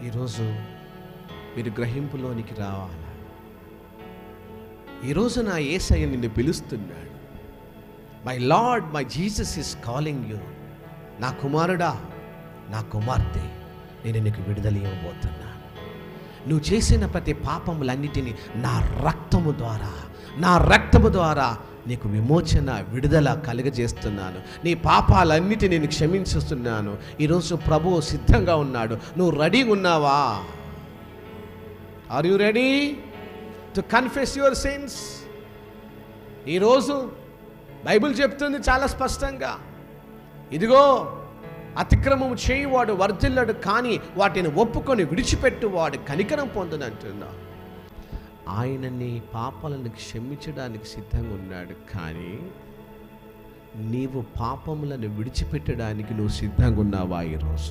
ఈరోజు మీరు గ్రహింపులోనికి రావాలి. ఈరోజు నా యేసయ్య నిన్ను పిలుస్తున్నాడు. My lord, my Jesus is calling you. నా కుమారుడా, నా కుమార్తె, నేను నీకు విడుదల ఇవ్వబోతున్నాను. నువ్వు చేసిన ప్రతి పాపములన్నిటినీ నా రక్తము ద్వారా నీకు విమోచన, విడుదల కలుగజేస్తున్నాను. నీ పాపాలన్నిటినీ నేను క్షమించుస్తున్నాను. ఈరోజు ప్రభువు సిద్ధంగా ఉన్నాడు. నువ్వు రెడీగా ఉన్నావా? Are you ready to confess your sins? ఈరోజు బైబిల్ చెప్తుంది చాలా స్పష్టంగా, ఇదిగో అతిక్రమం చేయువాడు వర్ధిల్లడు, కానీ వాటిని ఒప్పుకొని విడిచిపెట్టువాడు కనికరం పొందునంటున్నా. ఆయన నీ పాపాలను క్షమించడానికి సిద్ధంగా ఉన్నాడు, కానీ నీవు పాపములను విడిచిపెట్టడానికి నువ్వు సిద్ధంగా ఉన్నావా ఈరోజు?